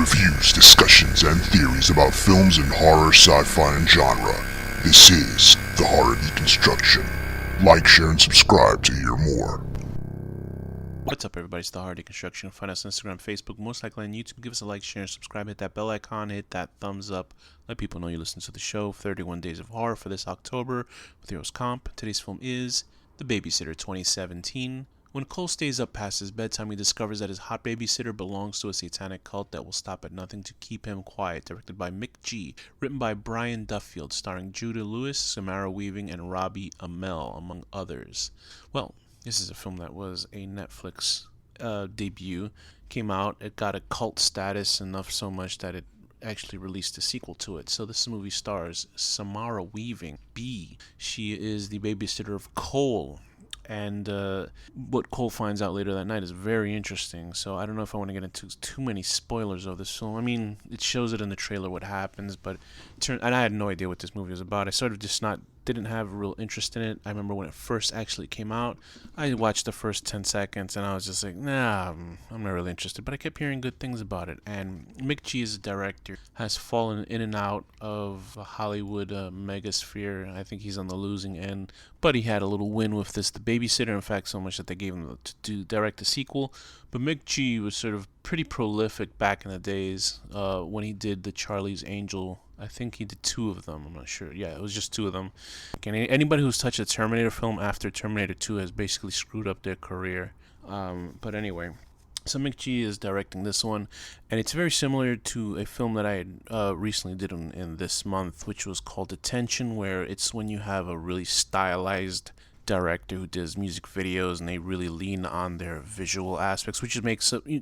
reviews, discussions, and theories about films in horror, sci-fi, and genre. This is the Horror Deconstruction. Like, share, and subscribe to hear more. What's up, everybody? It's the Horror Deconstruction. Find us on Instagram, Facebook, most likely on YouTube. Give us a like, share, and subscribe. Hit that bell icon. Hit that thumbs up. Let people know you listen to the show. 31 Days of Horror for this October with your host Komp. Today's film is The Babysitter 2017. When Cole stays up past his bedtime, he discovers that his hot babysitter belongs to a satanic cult that will stop at nothing to keep him quiet. Directed by Mick G. Written by Brian Duffield. Starring Judah Lewis, Samara Weaving, and Robbie Amell, among others. Well, this is a film that was a Netflix debut. Came out, it got a cult status enough so much that it actually released a sequel to it. So this movie stars Samara Weaving, B. She is the babysitter of Cole. And what Cole finds out later that night is very interesting. So I don't know if I want to get into too many spoilers of this film. I mean, it shows it in the trailer what happens, but and I had no idea what this movie was about. I sort of just didn't have real interest in it. I remember when it first actually came out, I watched the first 10 seconds and I was just like, nah, I'm not really interested. But I kept hearing good things about it. And Mick G, as a director, has fallen in and out of the Hollywood megasphere. I think he's on the losing end. But he had a little win with this, The Babysitter. In fact, so much that they gave him to direct a sequel. But Mick G was sort of pretty prolific back in the days when he did the Charlie's Angel. I think he did 2 of them. I'm not sure. Yeah, it was just 2 of them. And anybody who's touched a Terminator film after Terminator 2 has basically screwed up their career. But anyway, so Mick G is directing this one, and it's very similar to a film that I had recently did in this month, which was called Detention, where it's when you have a really stylized director who does music videos and they really lean on their visual aspects, which you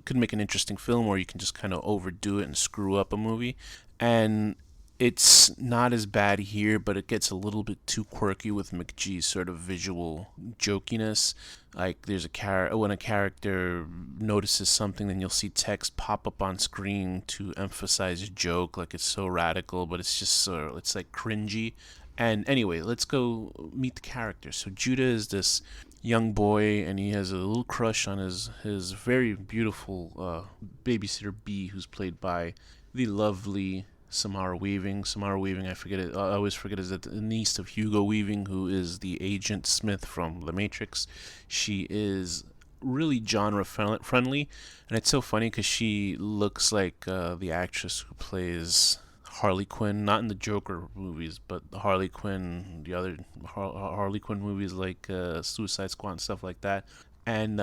could make an interesting film, or you can just kind of overdo it and screw up a movie. And it's not as bad here, but it gets a little bit too quirky with McGee's sort of visual jokiness. Like there's when a character notices something, then you'll see text pop up on screen to emphasize a joke. Like it's so radical, but it's just it's like cringy. And anyway, let's go meet the characters. So Judah is this young boy, and he has a little crush on his very beautiful babysitter B, who's played by the lovely Samara Weaving. Samara Weaving, I always forget, is the niece of Hugo Weaving, who is the Agent Smith from The Matrix. She is really genre friendly, and it's so funny because she looks like the actress who plays Harley Quinn, not in the Joker movies, but Harley Quinn, the other Harley Quinn movies like Suicide Squad and stuff like that. And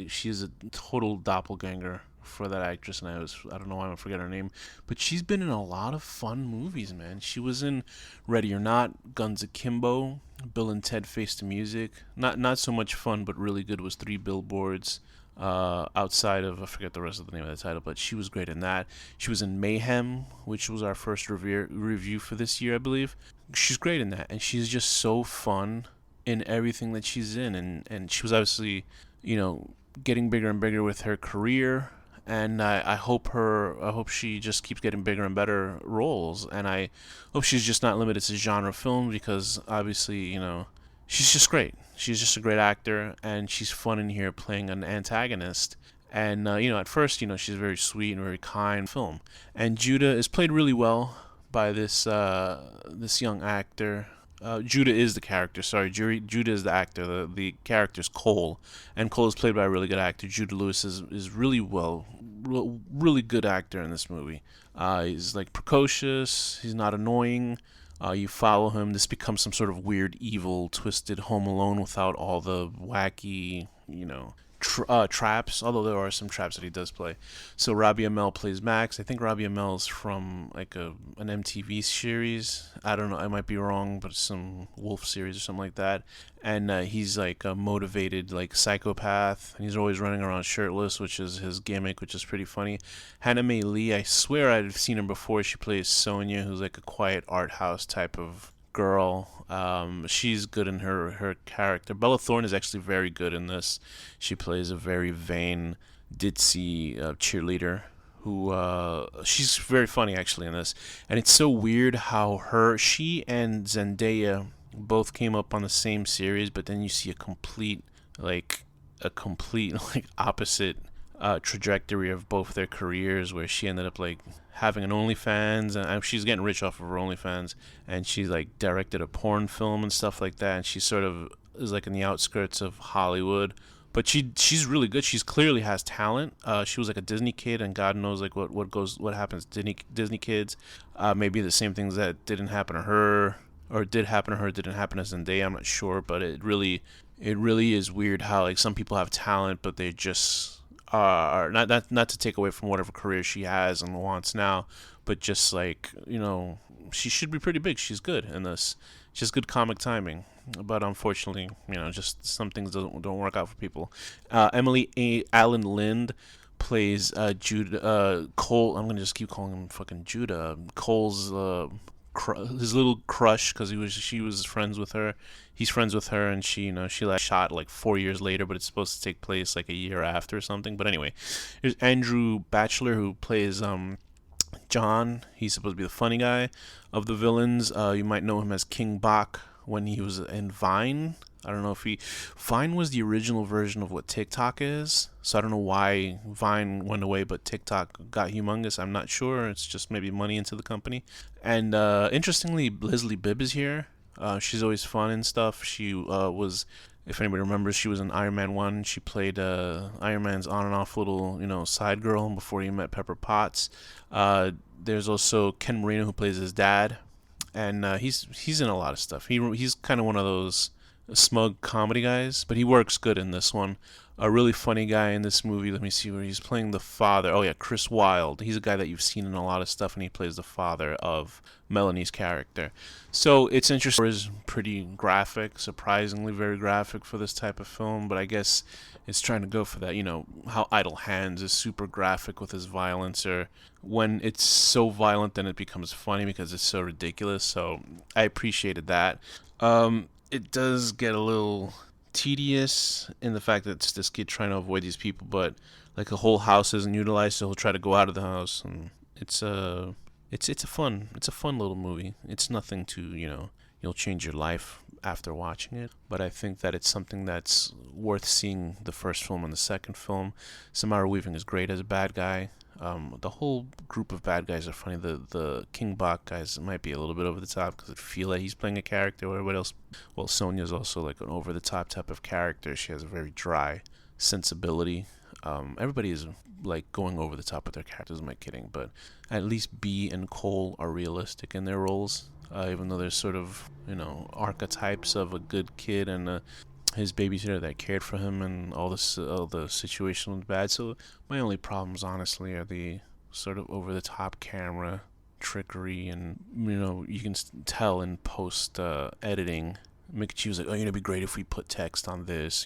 she's a total doppelganger for that actress, and I don't know why I forget her name, but she's been in a lot of fun movies, man. She was in Ready or Not, Guns Akimbo, Bill and Ted Face the Music. Not so much fun, but really good was 3 Billboards. Outside of, I forget the rest of the name of the title, but she was great in that. She was in Mayhem, which was our first review for this year, I believe. She's great in that, and she's just so fun in everything that she's in, and she was obviously, getting bigger and bigger with her career. And I hope she just keeps getting bigger and better roles, and I hope she's just not limited to genre films, because obviously, she's just great. She's just a great actor, and she's fun in here playing an antagonist. And at first, she's very sweet and very kind film. And Judah is played really well by this young actor. Judah is the character. Sorry, Judah is the actor. The character's Cole, and Cole is played by a really good actor. Judah Lewis is really really good actor in this movie. He's like precocious. He's not annoying. You follow him. This becomes some sort of weird, evil, twisted Home Alone without all the wacky, traps, although there are some traps that he does play. So Robbie Amell plays Max. I think Robbie Amell's from like an MTV series. I don't know, I might be wrong, but it's some Wolf series or something like that. And he's like a motivated like psychopath, and he's always running around shirtless, which is his gimmick, which is pretty funny. Hannah Mae Lee, I swear I've seen her before. She plays Sonia, who's like a quiet art house type of girl. She's good in her character. Bella Thorne is actually very good in this. She plays a very vain, ditzy cheerleader who she's very funny actually in this. And it's so weird how she and Zendaya both came up on the same series, but then you see a complete opposite trajectory of both their careers, where she ended up like having an OnlyFans, and she's getting rich off of her OnlyFans, and she like directed a porn film and stuff like that, and she sort of is like in the outskirts of Hollywood. But she's really good. She's clearly has talent. She was like a Disney kid, and God knows like what happens to Disney kids. Maybe the same things that didn't happen to her, or did happen to her, didn't happen to Zendaya. I'm not sure, but it really is weird how like some people have talent, but they just are not to take away from whatever career she has and wants now, but just like she should be pretty big. She's good in this. She has good comic timing, but unfortunately, just some things don't work out for people. Emily Allen Lind plays Judah Cole. I'm gonna just keep calling him fucking Judah. Cole's his little crush, because she was friends with her. He's friends with her, and she like shot like 4 years later, but it's supposed to take place like a year after or something. But anyway, there's Andrew Batchelor, who plays John. He's supposed to be the funny guy of the villains. You might know him as King Bach when he was in Vine. I don't know if Vine was the original version of what TikTok is, so I don't know why Vine went away, but TikTok got humongous. I'm not sure. It's just maybe money into the company. And interestingly, Leslie Bibb is here. She's always fun and stuff. She was, if anybody remembers, she was in Iron Man 1. She played Iron Man's on and off little, side girl before he met Pepper Potts. There's also Ken Marino, who plays his dad, and he's in a lot of stuff. He's kind of one of those smug comedy guys, but he works good in this one. A really funny guy in this movie. Let me see where he's playing the father. Oh yeah, Chris Wilde. He's a guy that you've seen in a lot of stuff, and he plays the father of Melanie's character. So it's interesting. It's pretty graphic, surprisingly very graphic for this type of film, but I guess it's trying to go for that. How Idle Hands is super graphic with his violence, or when it's so violent then it becomes funny because it's so ridiculous. So I appreciated that. It does get a little tedious in the fact that it's this kid trying to avoid these people, but like the whole house isn't utilized, so he'll try to go out of the house, and it's a fun little movie. It's nothing to you'll change your life after watching it, but I think that it's something that's worth seeing the first film and the second film. Samara Weaving is great as a bad guy. The whole group of bad guys are funny. The King Bach guys might be a little bit over the top because I feel like he's playing a character. Or everybody else, well, Sonya's also like an over the top type of character. She has a very dry sensibility. Everybody is like going over the top with their characters. Am I kidding? But at least B and Cole are realistic in their roles, even though there's sort of archetypes of a good kid and his babysitter that cared for him, and all the situation was bad. So my only problems, honestly, are the sort of over the top camera trickery, and you can tell in post editing. Mickey was like, oh, it'd be great if we put text on this,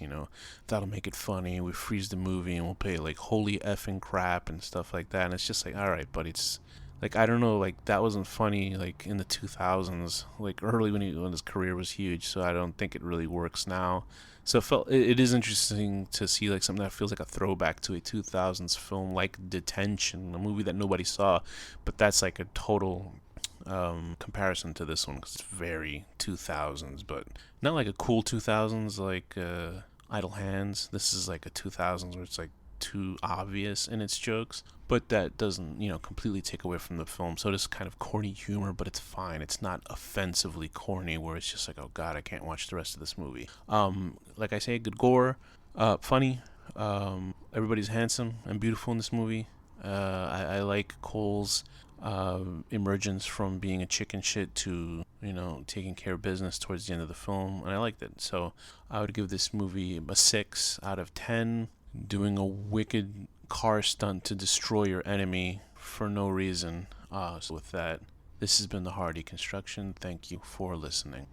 that'll make it funny. We freeze the movie and we'll pay like holy effing crap and stuff like that. And it's just like, all right, but it's like, I don't know, like that wasn't funny like in the 2000s, like early when his career was huge. So I don't think it really works now. So it is interesting to see like something that feels like a throwback to a 2000s film like Detention, a movie that nobody saw, but that's like a total comparison to this one because it's very 2000s, but not like a cool 2000s like Idle Hands. This is like a 2000s where it's like too obvious in its jokes, but that doesn't completely take away from the film. So it is kind of corny humor, but it's fine. It's not offensively corny where it's just like, oh god, I can't watch the rest of this movie. Like I say, good gore, funny. Everybody's handsome and beautiful in this movie. I like Cole's emergence from being a chicken shit to taking care of business towards the end of the film, and I liked it. So I would give this movie a 6 out of 10. Doing a wicked car stunt to destroy your enemy for no reason. So with that, this has been the Hardy Construction. Thank you for listening.